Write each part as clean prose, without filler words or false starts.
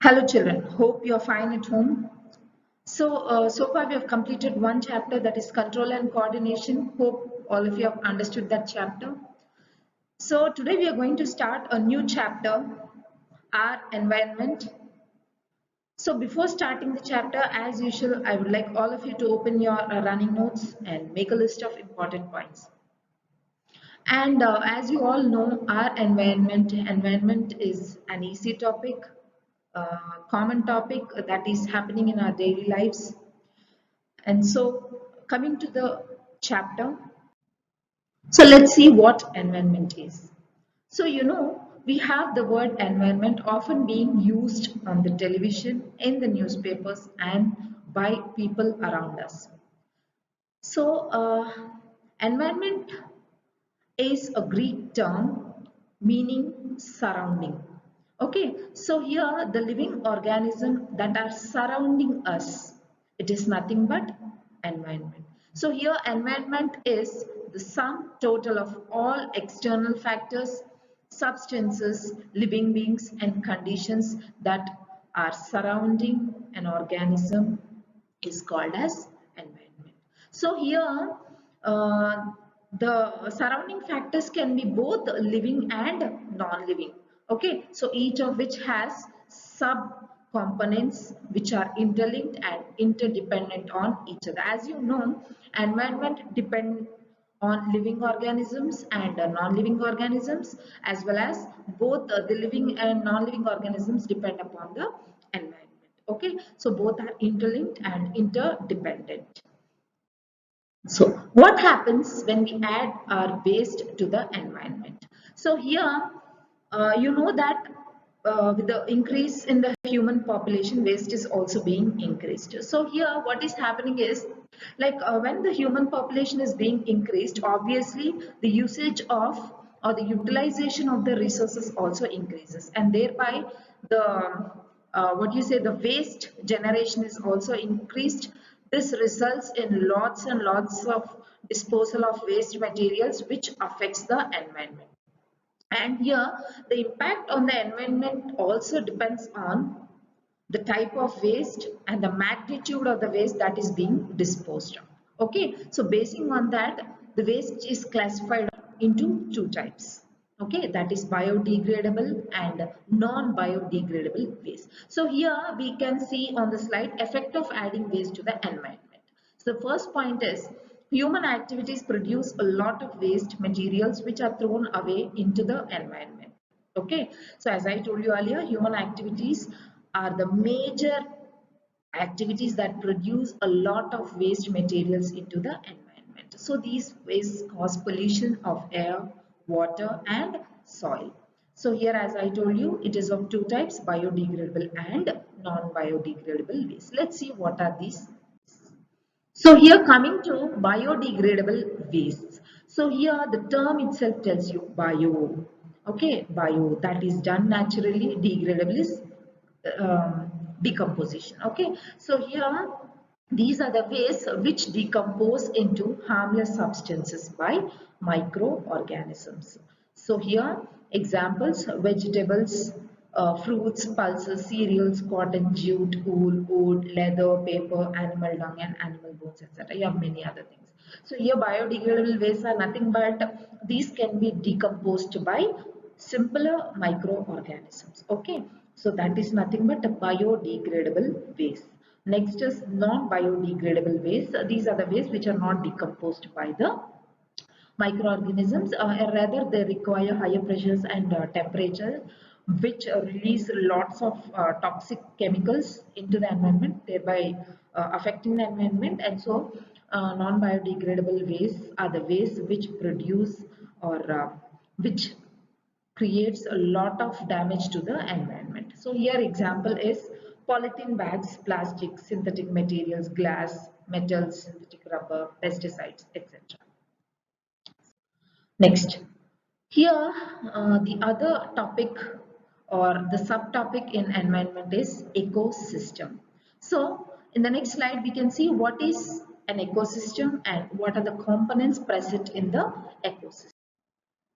Hello children, hope you are fine at home. So far we have completed one chapter, that is control and coordination. Hope all of you have understood that chapter. So today we are going to start a new chapter, our environment. So before starting the chapter, as usual, I would like all of you to open your running notes and make a list of important points. And as you all know, our environment is an easy topic, common topic that is happening in our daily lives. And so coming to the chapter, so let's see what environment is. So we have the word environment often being used on the television, in the newspapers, and by people around us. So environment is a Greek term meaning surrounding. Okay, so here the living organism that are surrounding us, it is nothing but environment. So here environment is the sum total of all external factors, substances, living beings and conditions that are surrounding an organism is called as environment. So here the surrounding factors can be both living and non-living. Okay, so each of which has sub components which are interlinked and interdependent on each other. As you know, environment depend on living organisms and non-living organisms, as well as both the living and non-living organisms depend upon the environment. Okay, so both are interlinked and interdependent. So what happens when we add our waste to the environment? So here, you know that with the increase in the human population, waste is also being increased. So here, what is happening is, like when the human population is being increased, obviously the usage of or the utilization of the resources also increases, and thereby the what you say, the waste generation is also increased. This results in lots and lots of disposal of waste materials, which affects the environment. And here the impact on the environment also depends on the type of waste and the magnitude of the waste that is being disposed of. Okay, so basing on that, the waste is classified into two types. Okay, that is biodegradable and non-biodegradable waste. So here we can see on the slide effect of adding waste to the environment. So the first point is human activities produce a lot of waste materials which are thrown away into the environment. Okay, so as I told you earlier, human activities are the major activities that produce a lot of waste materials into the environment. So these wastes cause pollution of air, water and soil. So here, as I told you, it is of two types, biodegradable and non-biodegradable waste. Let's see what are these. So here coming to biodegradable wastes. So here the term itself tells you bio. Okay, bio, that is done naturally. Degradable is decomposition. Okay, so here these are the ways which decompose into harmless substances by microorganisms. So here examples: vegetables, fruits, pulses, cereals, cotton, jute, wool, wood, leather, paper, animal dung and animal bones, etc. You have many other things. So here biodegradable wastes are nothing but these can be decomposed by simpler microorganisms. Okay, so that is nothing but a biodegradable waste. Next is non-biodegradable waste. These are the wastes which are not decomposed by the microorganisms, rather they require higher pressures and temperature, which release lots of toxic chemicals into the environment, thereby affecting the environment. And so non-biodegradable wastes are the wastes which produce or which creates a lot of damage to the environment. So here example is polythene bags, plastic, synthetic materials, glass, metals, synthetic rubber, pesticides, etc. Next, here the other topic or the subtopic in environment is ecosystem. So in the next slide we can see what is an ecosystem and what are the components present in the ecosystem.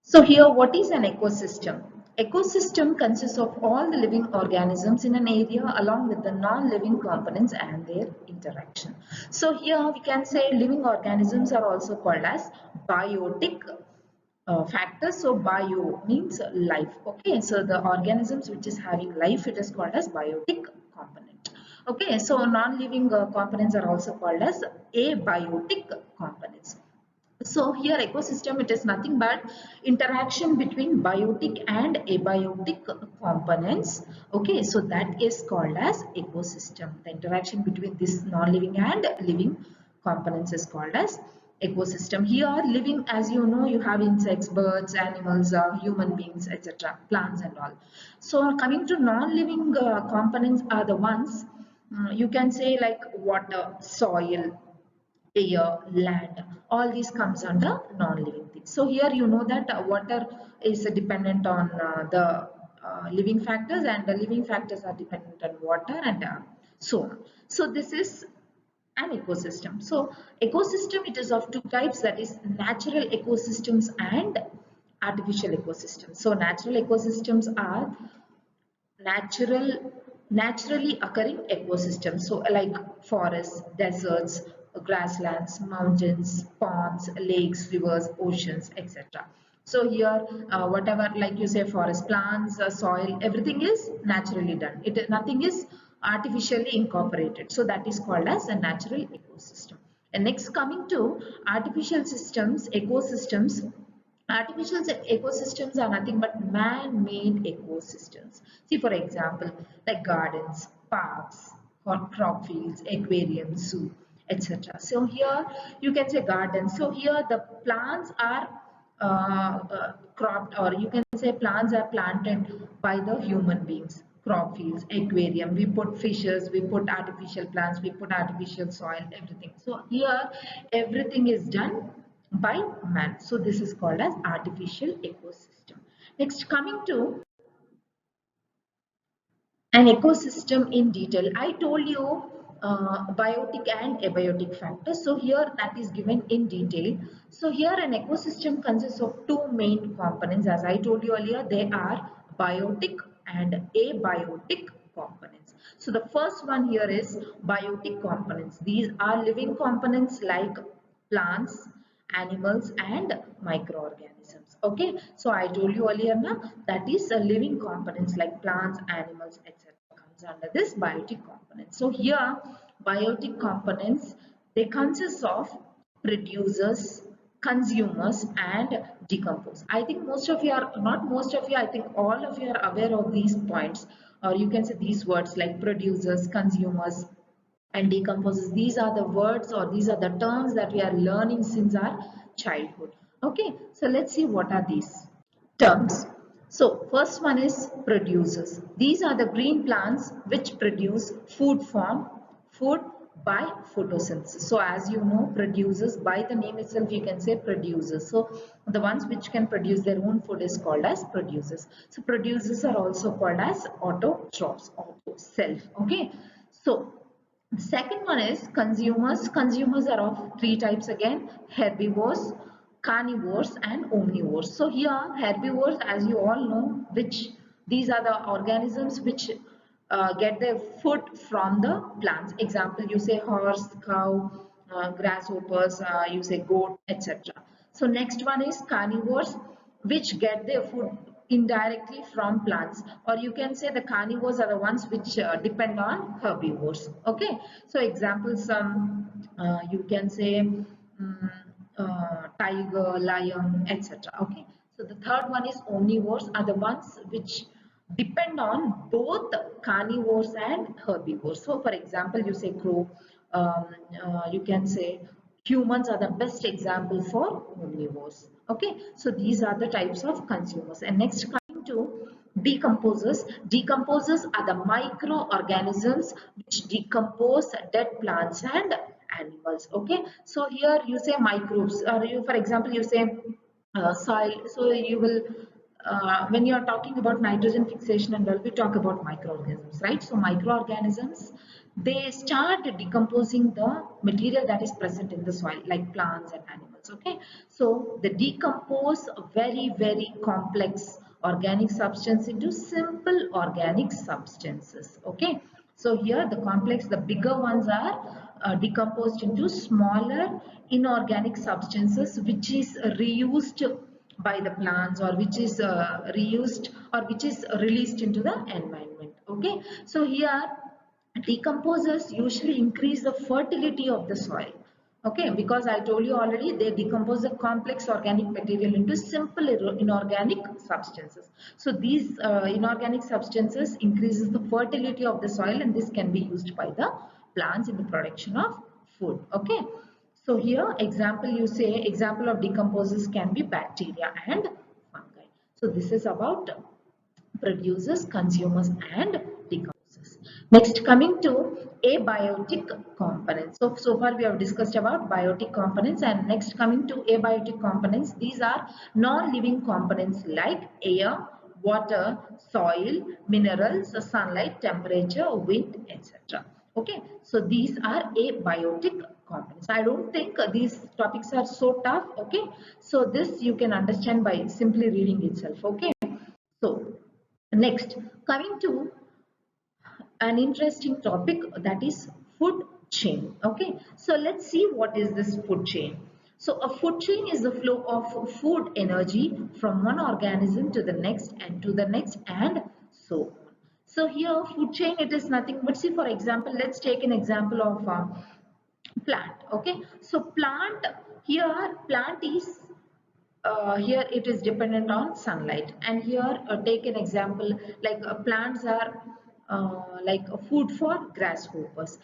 So here what is an ecosystem? Ecosystem consists of all the living organisms in an area along with the non-living components and their interaction. So here we can say living organisms are also called as biotic factors. So bio means life. Okay, so the organisms which is having life, it is called as biotic component. Okay, so non-living components are also called as abiotic components. So here ecosystem, it is nothing but interaction between biotic and abiotic components. Okay, so that is called as ecosystem. The interaction between this non-living and living components is called as ecosystem. Here living, as you know, you have insects, birds, animals, human beings, etc., plants and all. So coming to non-living components are the ones you can say like water, soil, air, land, all these comes under non-living things. So here you know that water is dependent on the living factors, and the living factors are dependent on water, and so on. So this is an ecosystem. So ecosystem, it is of two types, that is natural ecosystems and artificial ecosystems. So natural ecosystems are naturally occurring ecosystems, so like forests, deserts, grasslands, mountains, ponds, lakes, rivers, oceans, etc. So here whatever, like you say, forest, plants, soil, everything is naturally done. Nothing is artificially incorporated, so that is called as a natural ecosystem. And next, coming to artificial systems, ecosystems. Artificial ecosystems are nothing but man-made ecosystems. See, for example, like gardens, parks, crop fields, aquariums, zoo, etc. So here you can say gardens. So here the plants are cropped, or you can say plants are planted by the human beings. Crop fields, aquarium, we put fishes, we put artificial plants, we put artificial soil, everything. So here everything is done by man. So this is called as artificial ecosystem. Next, coming to an ecosystem in detail. I told you biotic and abiotic factors. So here that is given in detail. So here an ecosystem consists of two main components. As I told you earlier, they are biotic and abiotic components. So the first one here is biotic components. These are living components like plants, animals and microorganisms. Okay, so I told you earlier now, that is living components like plants, animals, etc. comes under this biotic component. So here biotic components, they consist of producers, consumers and decompose. I think most of you are, not most of you, I think all of you are aware of these points, or you can say these words like producers, consumers and decomposes. These are the words, or these are the terms that we are learning since our childhood. Okay, so let's see what are these terms. So first one is producers. These are the green plants which produce food by photosynthesis. So as you know, producers, by the name itself you can say producers. So the ones which can produce their own food is called as producers. So producers are also called as autotrophs, auto, self. Okay, so the second one is consumers. Consumers are of three types again: herbivores, carnivores and omnivores. So here herbivores, as you all know, which these are the organisms which get their food from the plants. Example, you say horse, cow, grasshoppers, you say goat, etc. So next one is carnivores, which get their food indirectly from plants, or you can say the carnivores are the ones which depend on herbivores. Okay, so examples, you can say tiger, lion, etc. Okay, so the third one is omnivores, are the ones which depend on both carnivores and herbivores. So for example, you say crow, you can say humans are the best example for omnivores. Okay, so these are the types of consumers. And next, coming to decomposers. Decomposers are the microorganisms which decompose dead plants and animals. Okay, so here you say microbes, or you, for example, you say soil. So you will when you are talking about nitrogen fixation and all, we talk about microorganisms, right? So microorganisms, they start decomposing the material that is present in the soil, like plants and animals. Okay, so they decompose very complex organic substance into simple organic substances. Okay, so here the complex, the bigger ones are decomposed into smaller inorganic substances which is reused by the plants, or which is reused, or which is released into the environment. Okay, so here decomposers usually increase the fertility of the soil. Okay, because I told you already, they decompose the complex organic material into simple inorganic substances. So these inorganic substances increases the fertility of the soil, and this can be used by the plants in the production of food. Okay, so here example, you say example of decomposers can be bacteria and fungi. So this is about producers, consumers, and decomposers. Next, coming to abiotic components. So far we have discussed about biotic components, and next coming to abiotic components, these are non-living components like air, water, soil, minerals, sunlight, temperature, wind, etc. Okay, so these are abiotic components. I don't think these topics are so tough. Okay, so this you can understand by simply reading itself. Okay, so next, coming to an interesting topic, that is food chain. Okay, so let's see what is this food chain. So a food chain is the flow of food energy from one organism to the next and to the next, and so on. So here food chain, it is nothing but, see, for example, let's take an example of plant. Okay, so plant, here plant is here it is dependent on sunlight, and here take an example like plants are like food for grasshoppers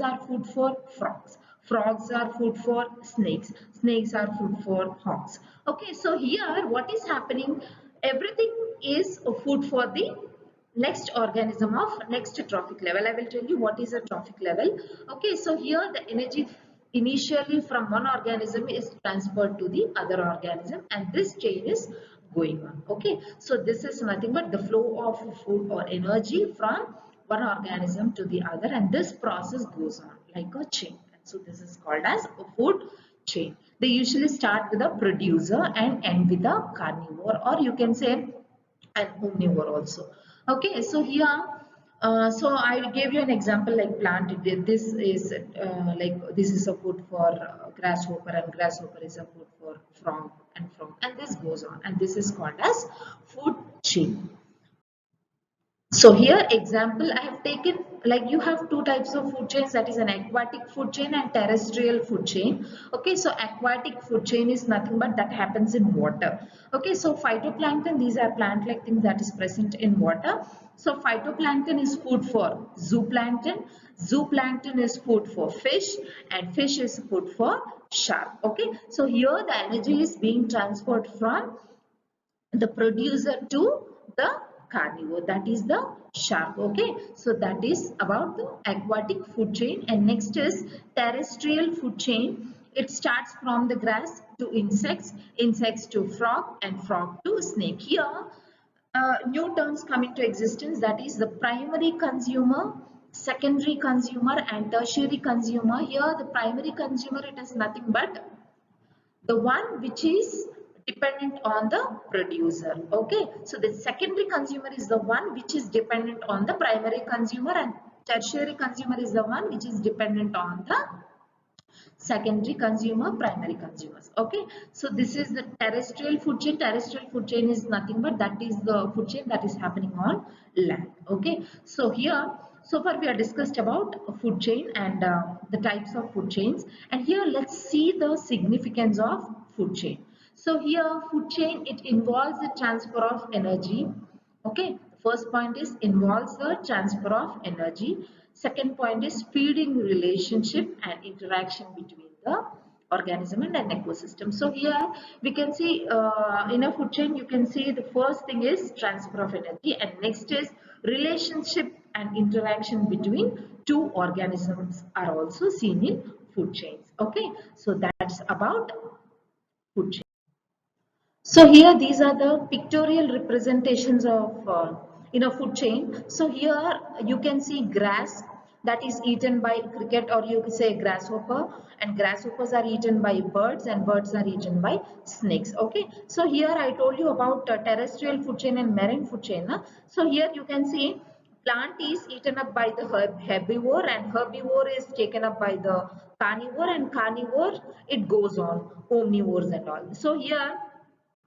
are food for frogs are food for snakes are food for hawks. Okay, so here what is happening, everything is a food for the next organism of next trophic level. I will tell you what is a trophic level. Okay, so here the energy initially from one organism is transferred to the other organism, and this chain is going on. Okay, so this is nothing but the flow of food or energy from one organism to the other, and this process goes on like a chain. And so this is called as a food chain. They usually start with a producer and end with a carnivore, or you can say an omnivore also. Okay, so here so I gave you an example like plant. This is like this is a food for grasshopper, and grasshopper is a food for frog, and this goes on, and this is called as food chain. So here example I have taken, like you have two types of food chains, that is an aquatic food chain and terrestrial food chain. Okay, so aquatic food chain is nothing but that happens in water. Okay, so phytoplankton, these are plant like things that is present in water. So phytoplankton is food for zooplankton, zooplankton is food for fish, and fish is food for shark. Okay, so here the energy is being transferred from the producer to the carnivore, that is the shark. Okay, so that is about the aquatic food chain. And next is terrestrial food chain. It starts from the grass to insects, insects to frog, and frog to snake. Here new terms come into existence, that is the primary consumer, secondary consumer, and tertiary consumer. Here the primary consumer, it is nothing but the one which is dependent on the producer. Okay, so the secondary consumer is the one which is dependent on the primary consumer, and tertiary consumer is the one which is dependent on the secondary consumer, primary consumers. Okay, so this is the terrestrial food chain. Terrestrial food chain is nothing but that is the food chain that is happening on land. Okay, so here so far we have discussed about food chain and the types of food chains, and here let's see the significance of food chain. So here food chain, it involves the transfer of energy. Okay, first point is involves the transfer of energy. Second point is feeding relationship and interaction between the organism and an ecosystem. So here we can see in a food chain, you can see the first thing is transfer of energy, and next is relationship and interaction between two organisms are also seen in food chains. Okay, so that's about food chain. So here these are the pictorial representations of in a food chain. So here you can see grass. that is eaten by cricket, or you could say grasshopper, and grasshoppers are eaten by birds and birds are eaten by snakes. Okay, so here I told you about terrestrial food chain and marine food chain. So here you can see plant is eaten up by the herbivore and herbivore is taken up by the carnivore, and carnivore it goes on omnivores and all. So here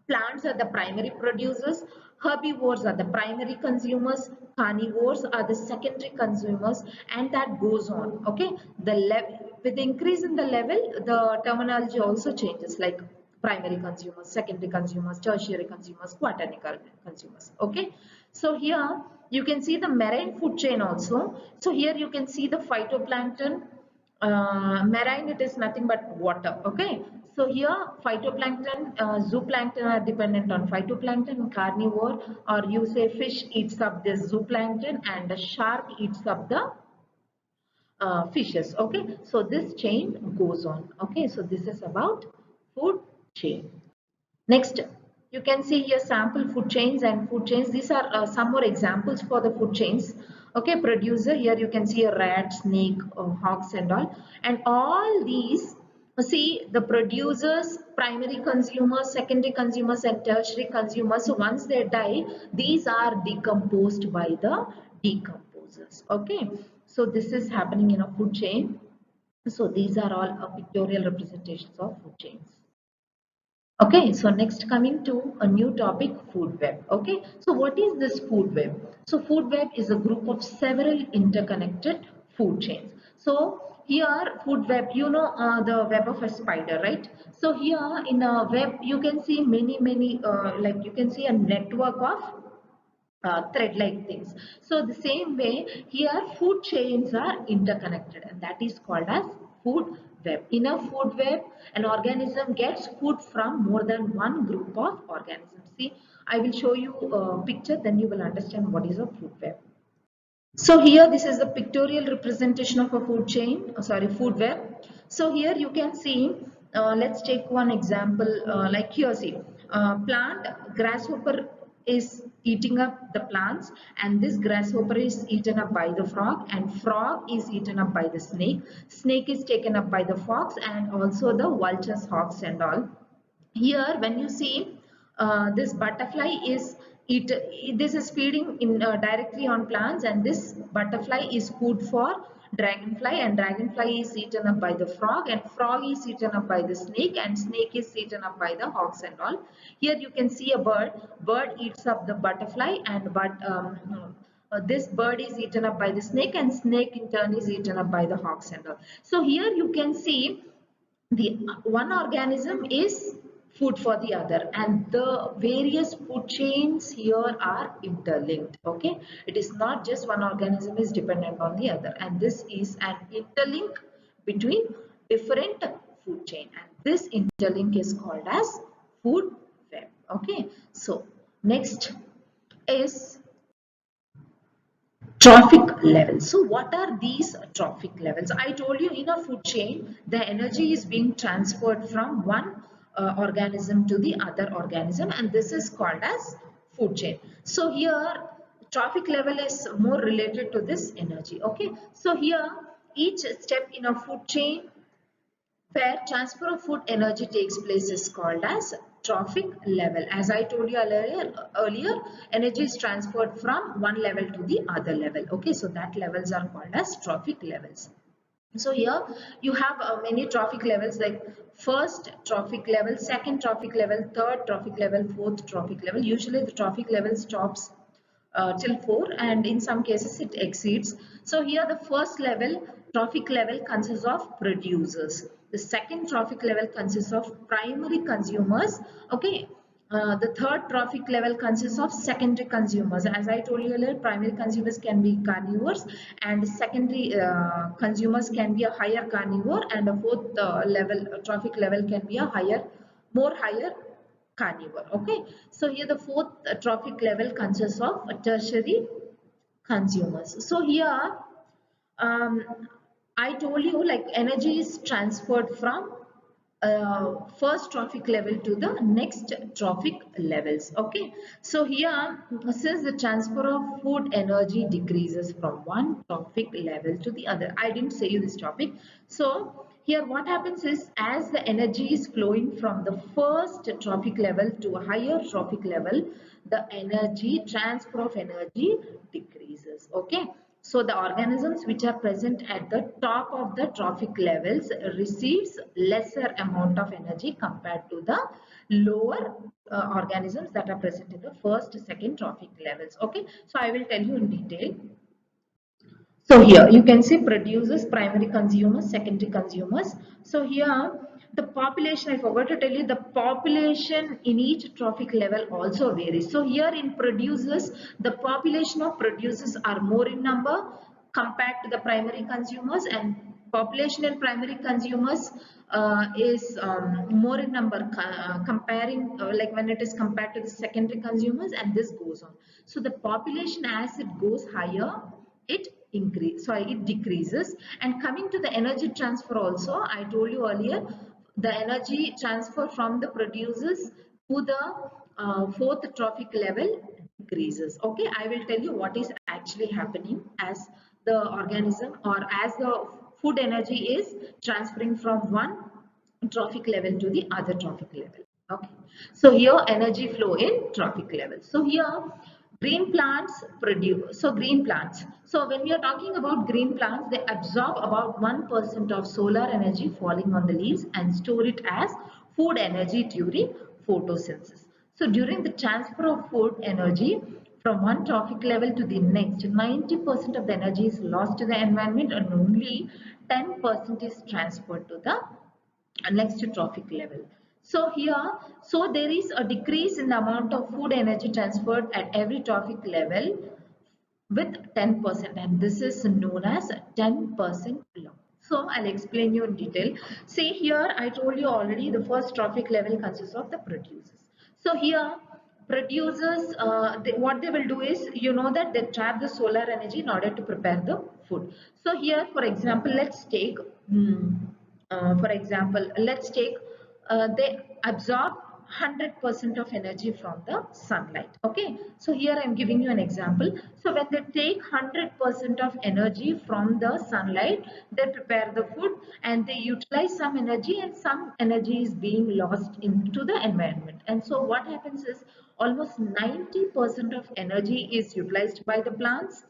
plants are the primary producers, herbivores are the primary consumers, carnivores are the secondary consumers, and that goes on. Okay, the level, with the increase in the level, the terminology also changes, like primary consumers, secondary consumers, tertiary consumers, quaternary consumers. Okay, so here you can see the marine food chain also. So here you can see the phytoplankton. Marine, it is nothing but water. Okay, so here phytoplankton, zooplankton are dependent on phytoplankton. Carnivore, or you say fish eats up this zooplankton and the shark eats up the fishes. Okay, so this chain goes on. Okay, so this is about food chain. Next, you can see here sample food chains and food chains. These are some more examples for the food chains. Okay, producer, here you can see a rat, snake, hogs and all. And all these, see the producers, primary consumers, secondary consumers and tertiary consumers. So once they die, these are decomposed by the decomposers. Okay, so this is happening in a food chain. So these are all pictorial representations of food chains. Okay, so next coming to a new topic, food web. Okay, so what is this food web? So food web is a group of several interconnected food chains. So here food web, you know the web of a spider, right? So here in a web you can see many like you can see a network of thread-like things. So the same way here food chains are interconnected, and that is called as food web. In a food web, an organism gets food from more than one group of organisms. See, I will show you a picture, then you will understand what is a food web. So here this is the pictorial representation of a food chain, food web. So here you can see, let's take one example, like here see, plant grasshopper is eating up the plants, and this grasshopper is eaten up by the frog, and frog is eaten up by the snake. Snake is taken up by the fox, and also the vultures, hawks and all. Here when you see this butterfly is eat this is feeding in directly on plants, and this butterfly is food for dragonfly, and dragonfly is eaten up by the frog, and frog is eaten up by the snake, and snake is eaten up by the hawks and all. Here you can see a bird eats up the butterfly, and this bird is eaten up by the snake, and snake in turn is eaten up by the hawks and all. So here you can see the one organism is food for the other, and the various food chains here are interlinked. Okay, it is not just one organism is dependent on the other, and this is an interlink between different food chain, and this interlink is called as food web. Okay, so next is trophic levels. So what are these trophic levels? I told you in a food chain, the energy is being transferred from one organism to the other organism, and this is called as food chain. So here trophic level is more related to this energy. Okay, so here each step in a food chain where transfer of food energy takes place is called as trophic level. As I told you earlier, energy is transferred from one level to the other level. Okay, so that levels are called as trophic levels. So here you have many trophic levels, like first trophic level, second trophic level, third trophic level, fourth trophic level. Usually the trophic level stops till 4, and in some cases it exceeds. So here the first level, trophic level, consists of producers. The second trophic level consists of primary consumers. Okay, the third trophic level consists of secondary consumers. As I told you earlier, primary consumers can be carnivores, and secondary consumers can be a higher carnivore, and a fourth level trophic level can be a higher carnivore. Okay, so here the fourth trophic level consists of tertiary consumers. So here um, I told you like energy is transferred from first trophic level to the next trophic levels. Okay, so here, since the transfer of food energy decreases from one trophic level to the other, I didn't say you this topic. So here what happens is, as the energy is flowing from the first trophic level to a higher trophic level, the energy transfer of energy decreases. Okay, so the organisms which are present at the top of the trophic levels receives lesser amount of energy compared to the lower organisms that are present in the first, second trophic levels. Okay, so I will tell you in detail. So here you can see producers, primary consumers, secondary consumers. So here the population, I forgot to tell you, the population in each trophic level also varies. So here in producers, the population of producers are more in number compared to the primary consumers, and population in primary consumers is more in number comparing like when it is compared to the secondary consumers, and this goes on. So the population, as it goes higher, it decreases. And coming to the energy transfer also, I told you earlier, the energy transfer from the producers to the fourth trophic level decreases. Okay, I will tell you what is actually happening as the organism, or as the food energy is transferring from one trophic level to the other trophic level. Okay, so here energy flow in trophic level. So here green plants produce, so green plants, so when we are talking about green plants, they absorb about 1% of solar energy falling on the leaves and store it as food energy during photosynthesis. So during the transfer of food energy from one trophic level to the next, 90% of the energy is lost to the environment, and only 10% is transferred to the next trophic level. So here, so there is a decrease in the amount of food energy transferred at every trophic level with 10%, and this is known as 10% law. So I'll explain you in detail. See here, I told you already, the first trophic level consists of the producers. So here producers, what they will do is, you know that they trap the solar energy in order to prepare the food. So here, for example, let's take let's take they absorb 100% of energy from the sunlight. Okay, so here I am giving you an example. So when they take 100% of energy from the sunlight, they prepare the food and they utilize some energy, and some energy is being lost into the environment. And so what happens is, almost 90% of energy is utilized by the plants,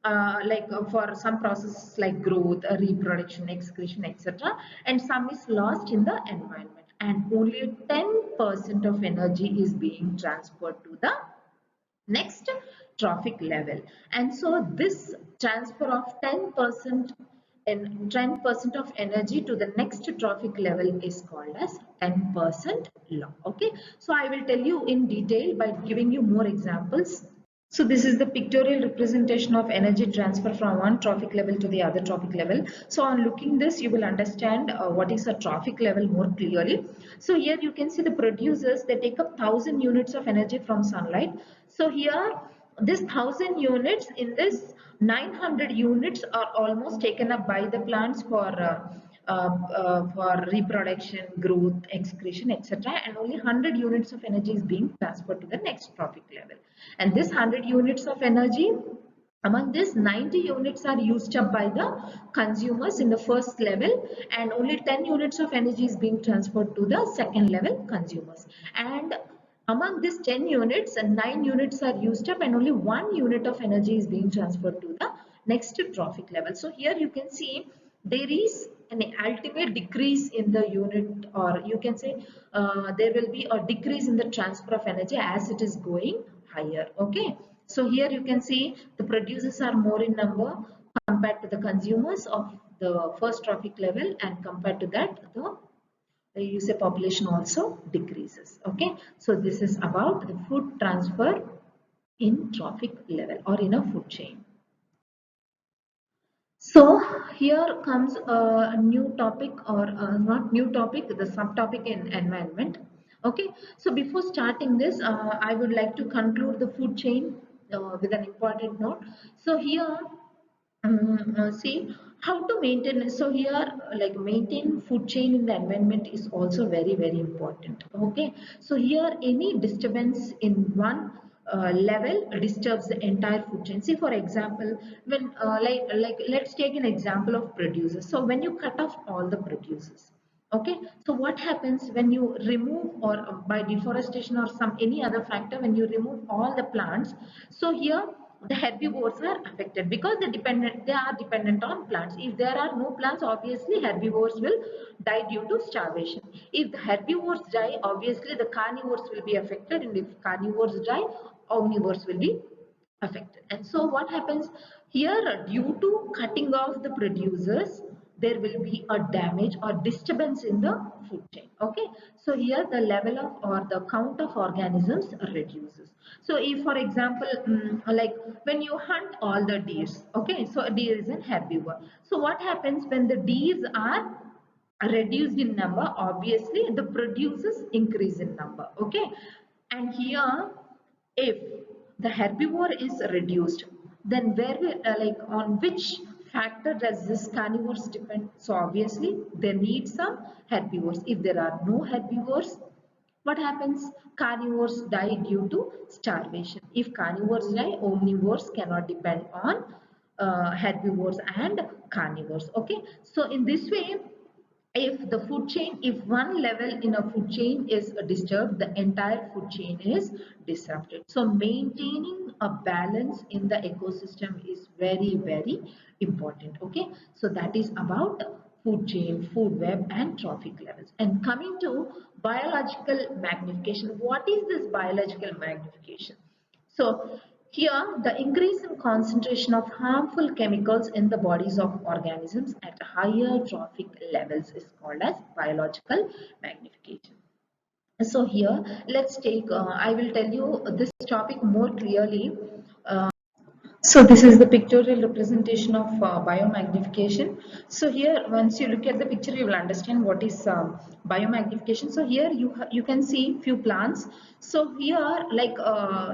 for some processes like growth, reproduction, excretion, etc., and some is lost in the environment, and only 10% of energy is being transferred to the next trophic level. And so this transfer of 10% and 10% of energy to the next trophic level is called as 10% law. Okay, so I will tell you in detail by giving you more examples. So this is the pictorial representation of energy transfer from one trophic level to the other trophic level. So on looking this, you will understand what is a trophic level more clearly. So here you can see the producers, they take up 1000 units of energy from sunlight. So here this 1000 units, in this 900 units are almost taken up by the plants for reproduction, growth, excretion, etc., and only 100 units of energy is being transferred to the next trophic level. And this 100 units of energy, among this 90 units are used up by the consumers in the first level, and only 10 units of energy is being transferred to the second level consumers. And among these 10 units, 9 units are used up, and only 1 unit of energy is being transferred to the next trophic level. So here you can see there is an ultimate decrease in the unit, or you can say there will be a decrease in the transfer of energy as it is going higher. Okay, so here you can see the producers are more in number compared to the consumers of the first trophic level, and compared to that, the user population also decreases. Okay, so this is about the food transfer in trophic level or in a food chain. So here comes a new topic, or not new topic, the subtopic in environment. Okay, so before starting this, I would like to conclude the food chain with an important note. So here, see, How to maintain? So here, like maintain food chain in the environment is also very important. Okay, so here any disturbance in one level disturbs the entire food chain. See, for example, when like let's take an example of producers. So when you cut off all the producers, okay, so what happens when you remove, or by deforestation or some any other factor, when you remove all the plants, so here the herbivores are affected because they are dependent on plants. If there are no plants, obviously herbivores will die due to starvation. If the herbivores die, obviously the carnivores will be affected, and if carnivores die, omnivores will be affected. And so what happens here, due to cutting off the producers, there will be a damage or disturbance in the food chain. Okay, so here the level of, or the count of organisms reduces. So if for example, like when you hunt all the deers, okay, so a deer is an herbivore. So what happens when the deers are reduced in number, obviously the producers increase in number. Okay, and here if the herbivore is reduced, then where will, like on which factor does this carnivores depend? So obviously they need some herbivores. If there are no herbivores, what happens? Carnivores die due to starvation. If carnivores die, omnivores cannot depend on herbivores and carnivores. Okay, so in this way, if the food chain, if one level in a food chain is disturbed, the entire food chain is disrupted. So maintaining a balance in the ecosystem is very important. Okay, so that is about food chain, food web and trophic levels. And coming to biological magnification, what is this biological magnification? So here the increase in concentration of harmful chemicals in the bodies of organisms at higher trophic levels is called as biological magnification. So here let's take, I will tell you this topic more clearly. So this is the pictorial representation of biomagnification. So here, once you look at the picture, you will understand what is biomagnification. So here you can see few plants. So here, like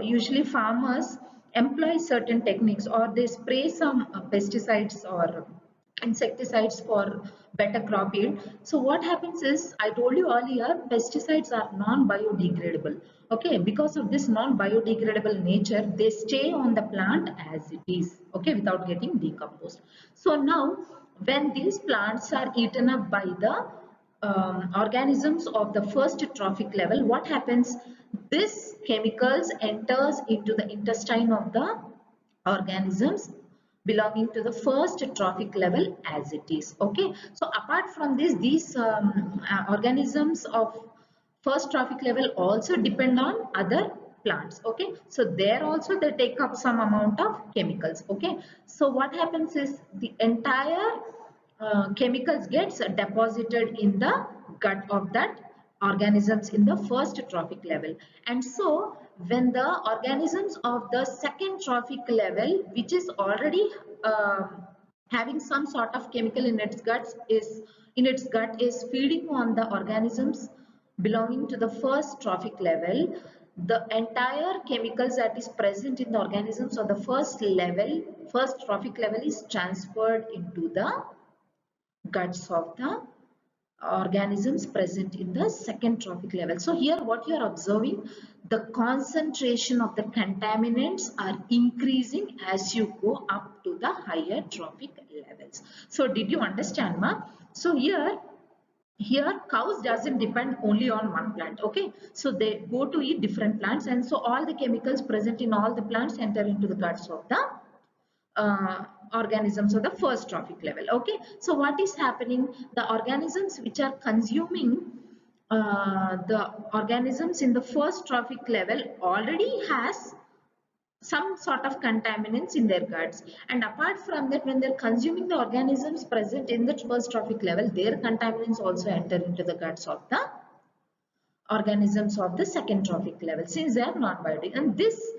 usually farmers employ certain techniques, or they spray some pesticides or insecticides for better crop yield. So what happens is, I told you earlier, pesticides are non-biodegradable. Okay, because of this non-biodegradable nature, they stay on the plant as it is, okay, without getting decomposed. So now, when these plants are eaten up by the organisms of the first trophic level, what happens? This chemicals enters into the intestine of the organisms belonging to the first trophic level as it is. Okay, so apart from this, these organisms of first trophic level also depend on other plants. Okay, so there also they take up some amount of chemicals. Okay, so what happens is the entire chemicals gets deposited in the gut of that organisms in the first trophic level. And so when the organisms of the second trophic level, which is already having some sort of chemical in its guts, is feeding on the organisms belonging to the first trophic level, the entire chemicals that is present in the organisms of the first trophic level is transferred into the guts of the organisms present in the second trophic level. So here what you are observing, the concentration of the contaminants are increasing as you go up to the higher trophic levels. So did you understand, ma? So here cows doesn't depend only on one plant. Okay, so they go to eat different plants, and so all the chemicals present in all the plants enter into the guts of the organisms of the first trophic level. Okay, so what is happening? The organisms which are consuming the organisms in the first trophic level already has some sort of contaminants in their guts, and apart from that, when they're consuming the organisms present in the first trophic level, their contaminants also enter into the guts of the organisms of the second trophic level, since they are non-biodegradable, and this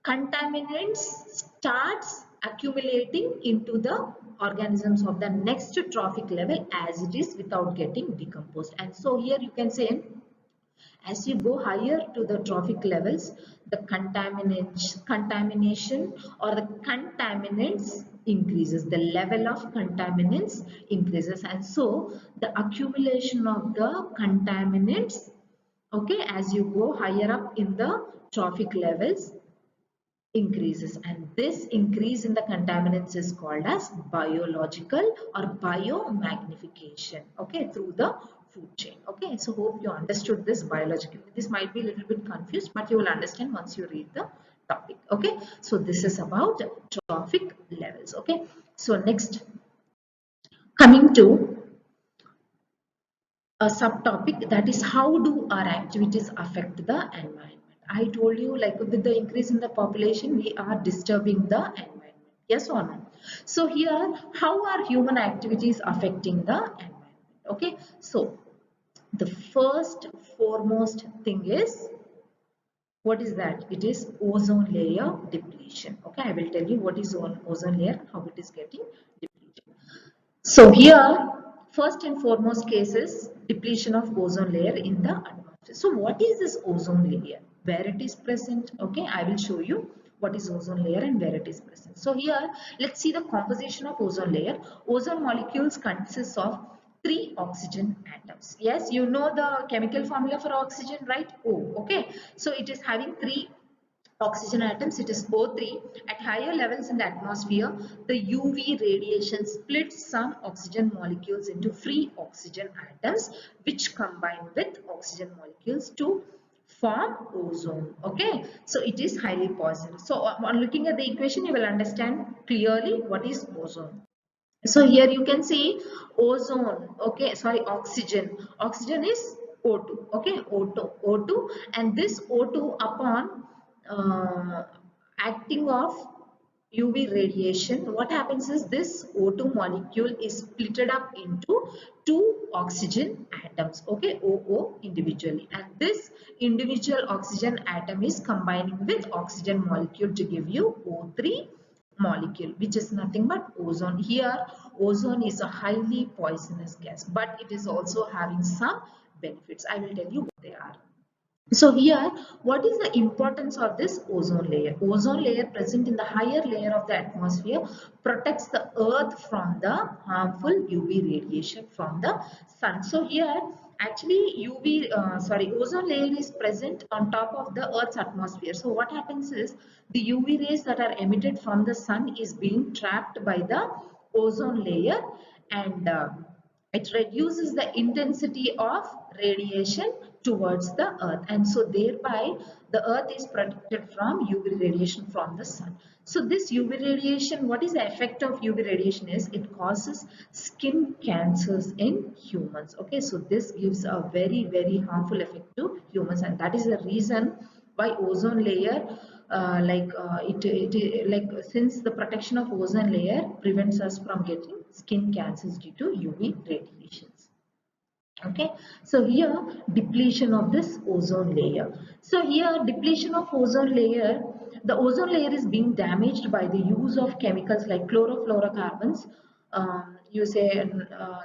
contaminants starts accumulating into the organisms of the next trophic level as it is without getting decomposed. And so here you can say, as you go higher to the trophic levels, the contamination or the contaminants increases, the level of contaminants increases, and so the accumulation of the contaminants, okay, as you go higher up in the trophic levels increases, and this increase in the contaminants is called as biological or biomagnification, okay, through the food chain. Okay, so hope you understood this biological. This might be a little bit confused, but you will understand once you read the topic. Okay, so this is about trophic levels. Okay, so next, coming to a subtopic, that is how do our activities affect the environment. I told you, like, with the increase in the population we are disturbing the environment, yes or no? So here, how are human activities affecting the environment? Okay, so the first foremost thing is, what is that? It is ozone layer depletion. Okay, I will tell you what is ozone layer, how it is getting depleted. So here, first and foremost case is depletion of ozone layer in the atmosphere. So what is this ozone layer? Where it is present? Okay, I will show you what is ozone layer and where it is present. So here, let's see the composition of ozone layer. Ozone molecules consists of three oxygen atoms. Yes, you know the chemical formula for oxygen, right? O. Okay, so it is having three oxygen atoms, it is O3. At higher levels in the atmosphere, the UV radiation splits some oxygen molecules into free oxygen atoms, which combine with oxygen molecules to form ozone. Okay, so it is highly poisonous. So on looking at the equation, you will understand clearly what is ozone. So here you can see ozone, okay, sorry, oxygen. Oxygen is O2, okay, O2, and this O2 upon acting of UV radiation, what happens is this O2 molecule is splitted up into two oxygen atoms, okay, OO individually, and this individual oxygen atom is combining with oxygen molecule to give you O3 molecule, which is nothing but ozone. Here ozone is a highly poisonous gas, but it is also having some benefits. I will tell you what they are. So here, what is the importance of this ozone layer? Ozone layer present in the higher layer of the atmosphere protects the earth from the harmful UV radiation from the sun. So here, actually ozone layer is present on top of the earth's atmosphere. So what happens is the UV rays that are emitted from the sun is being trapped by the ozone layer, and it reduces the intensity of radiation towards the earth, and so thereby the earth is protected from UV radiation from the sun. So this UV radiation, what is the effect of UV radiation is it causes skin cancers in humans. Okay, so this gives a very harmful effect to humans, and that is the reason why ozone layer like since the protection of ozone layer prevents us from getting skin cancers due to UV radiations. Okay, so here depletion of this ozone layer. So here depletion of ozone layer, the ozone layer is being damaged by the use of chemicals like chlorofluorocarbons, you say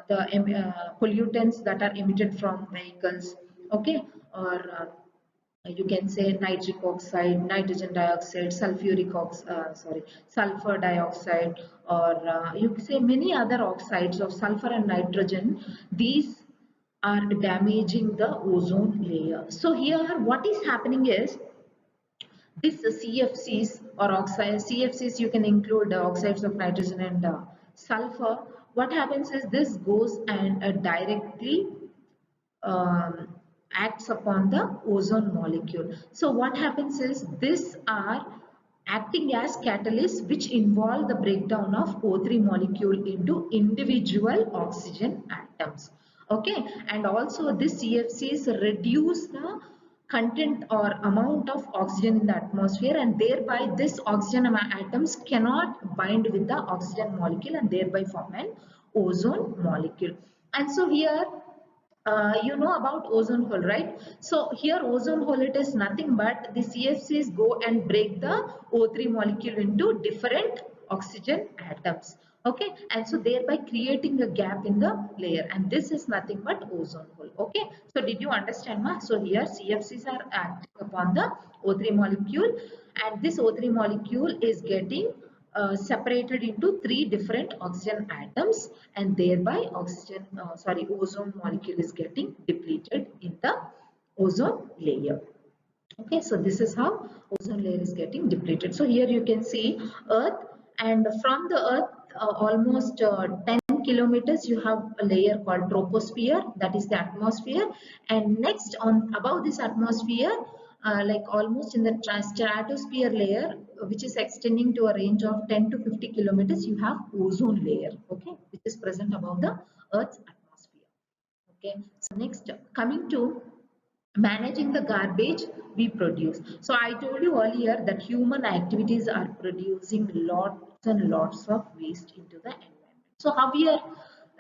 the pollutants that are emitted from vehicles, okay, or you can say nitric oxide, nitrogen dioxide, sulfur dioxide, or you can say many other oxides of sulfur and nitrogen. These are damaging the ozone layer. So here what is happening is this CFCs or oxides, CFCs you can include oxides of nitrogen and sulfur. What happens is this goes and directly um, acts upon the ozone molecule. So what happens is these are acting as catalysts which involve the breakdown of O3 molecule into individual oxygen atoms. Okay, and also this CFCs reduce the content or amount of oxygen in the atmosphere, and thereby this oxygen atoms cannot bind with the oxygen molecule and thereby form an ozone molecule. And so here you know about ozone hole, right? So here ozone hole, it is nothing but the CFCs go and break the O3 molecule into different oxygen atoms, okay, and so thereby creating a gap in the layer, and this is nothing but ozone hole. Okay, so did you understand, ma? So here CFCs are acting upon the O3 molecule, and this O3 molecule is getting separated into three different oxygen atoms, and thereby ozone molecule is getting depleted in the ozone layer. Okay, so this is how ozone layer is getting depleted. So here you can see Earth, and from the Earth almost 10 kilometers you have a layer called troposphere, that is the atmosphere, and next on above this atmosphere, like almost in the stratosphere layer, which is extending to a range of 10 to 50 kilometers, you have ozone layer, okay, which is present above the Earth's atmosphere. Okay, so next, coming to managing the garbage we produce. So I told you earlier that human activities are producing lots and lots of waste into the environment. So how we are,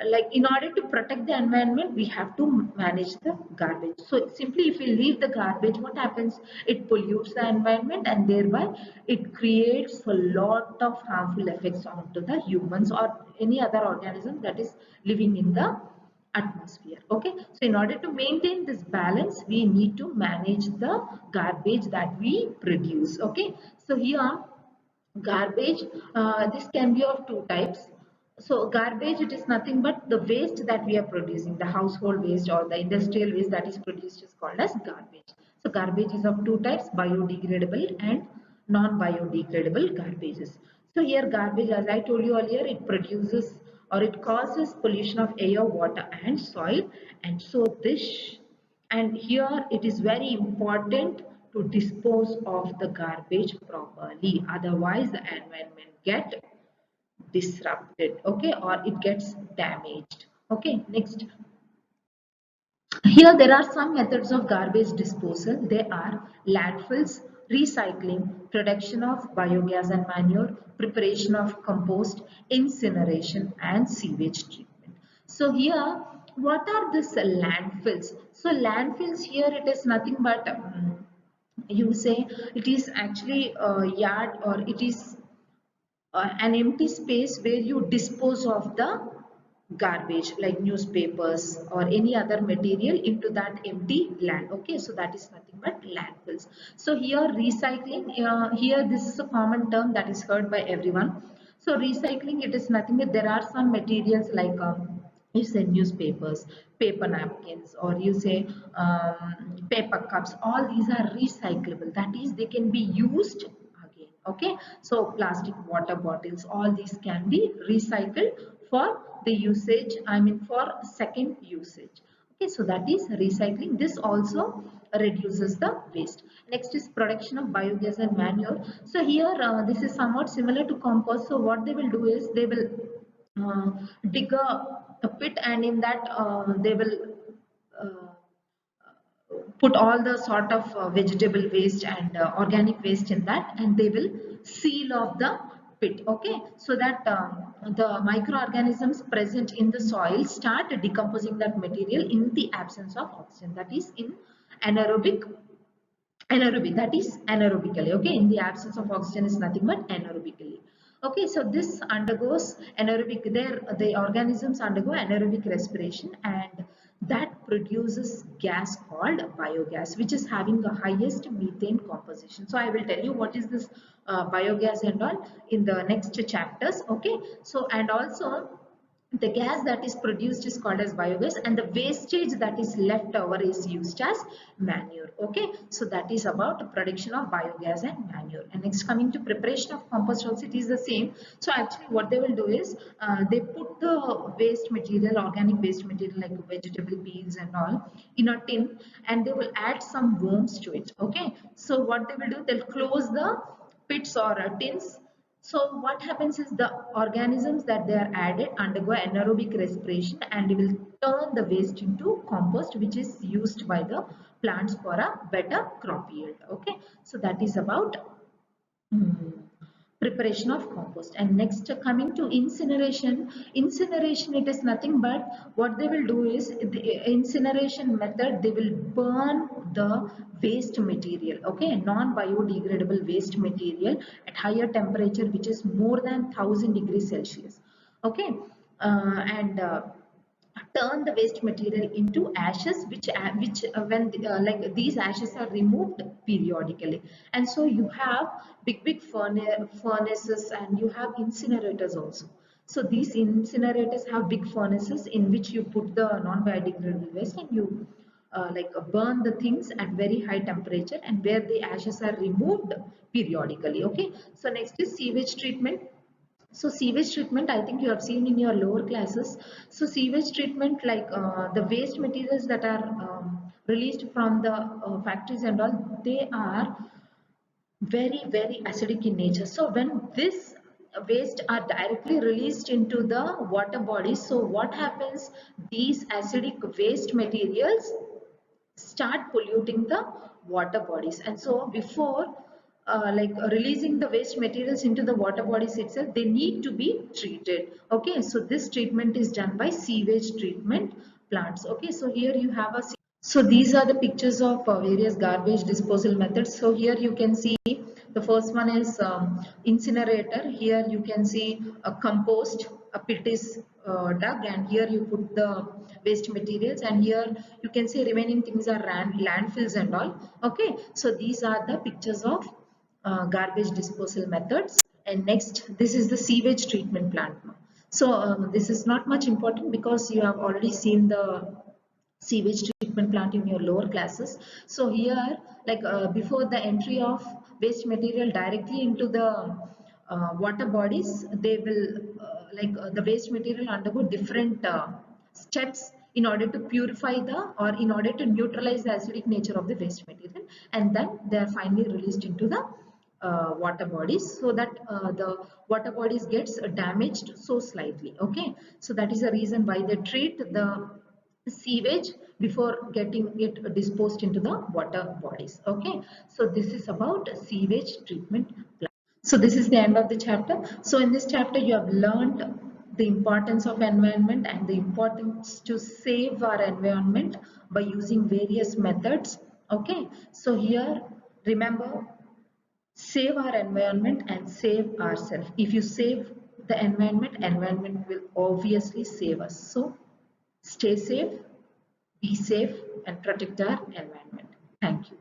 like, in order to protect the environment, we have to manage the garbage. So simply if we leave the garbage, what happens? It pollutes the environment, and thereby it creates a lot of harmful effects onto the humans or any other organism that is living in the atmosphere. Okay, so in order to maintain this balance, we need to manage the garbage that we produce. Okay, so here garbage, this can be of two types. So garbage, it is nothing but the waste that we are producing, the household waste or the industrial waste that is produced is called as garbage. So garbage is of two types, biodegradable and non-biodegradable garbages. So here garbage, as I told you earlier, it produces or it causes pollution of air, water and soil. And so this, and here it is very important to dispose of the garbage properly, otherwise the environment get disrupted, okay, or it gets damaged. Okay, next, here there are some methods of garbage disposal. They are landfills, recycling, production of biogas and manure, preparation of compost, incineration and sewage treatment. So here, what are these landfills? So landfills, here it is nothing but you say it is actually a yard, or it is an empty space where you dispose of the garbage like newspapers or any other material into that empty land. Okay, so that is nothing but landfills. So here recycling, here this is a common term that is heard by everyone. So recycling, it is nothing but there are some materials like you say newspapers, paper napkins, or you say paper cups, all these are recyclable, that is they can be used again. Okay, so plastic water bottles, all these can be recycled for the usage, I mean for second usage. Okay, so that is recycling. This also reduces the waste. Next is production of biogas and manure. So here this is somewhat similar to compost. So what they will do is they will uh, dig a pit, and in that they will uh, put all the sort of vegetable waste and organic waste in that, and they will seal off the pit. Okay, so that the microorganisms present in the soil start decomposing that material in the absence of oxygen, that is in anaerobic, that is anaerobically. Okay, in the absence of oxygen is nothing but anaerobically. Okay, so this undergoes anaerobic, there the organisms undergo anaerobic respiration, and that produces gas called biogas, which is having the highest methane composition. So I will tell you what is this biogas and all in the next chapters. Okay, so and also the gas that is produced is called as biogas, and the wastage that is left over is used as manure. Okay, so that is about production of biogas and manure. And next, coming to preparation of compost, also it is the same. So actually what they will do is they put the waste material, organic waste material like vegetable peels and all, in a tin, and they will add some worms to it. Okay, so what they will do, they'll close the pits or tins. So what happens is the organisms that they are added undergo anaerobic respiration, and will turn the waste into compost, which is used by the plants for a better crop yield. Okay, so that is about mm, preparation of compost. And next, coming to incineration. Incineration, it is nothing but what they will do is the incineration method, they will burn the waste material, okay, non-biodegradable waste material at higher temperature, which is more than 1000 degrees Celsius. Okay, and turn the waste material into ashes, when like these ashes are removed periodically. And so you have big furnaces, and you have incinerators also. So these incinerators have big furnaces in which you put the non-biodegradable waste, and you burn the things at very high temperature, and where the ashes are removed periodically. Okay, so next is sewage treatment. So sewage treatment, I think you have seen in your lower classes. So sewage treatment, the waste materials that are released from the factories and all, they are very acidic in nature. So when this waste are directly released into the water bodies, so what happens? These acidic waste materials start polluting the water bodies. And so before releasing the waste materials into the water bodies itself, they need to be treated. Okay, so this treatment is done by sewage treatment plants. Okay, so here you have a, so these are the pictures of various garbage disposal methods. So here you can see the first one is incinerator. Here you can see a compost, a pit is dug, and here you put the waste materials, and here you can see remaining things are landfills and all. Okay, so these are the pictures of garbage disposal methods. And next, this is the sewage treatment plant. So this is not much important because you have already seen the sewage treatment plant in your lower classes. So here, before the entry of waste material directly into the water bodies, they will the waste material undergo different steps in order to purify or in order to neutralize the acidic nature of the waste material, and then they are finally released into the water bodies, so that the water bodies gets damaged so slightly. Okay, so that is the reason why they treat the sewage before getting it disposed into the water bodies. Okay, so this is about sewage treatment plant. So this is the end of the chapter. So in this chapter you have learned the importance of environment and the importance to save our environment by using various methods. Okay, so here remember, save our environment and save ourselves. If you save the environment will obviously save us. So stay safe, be safe, and protect our environment. Thank you.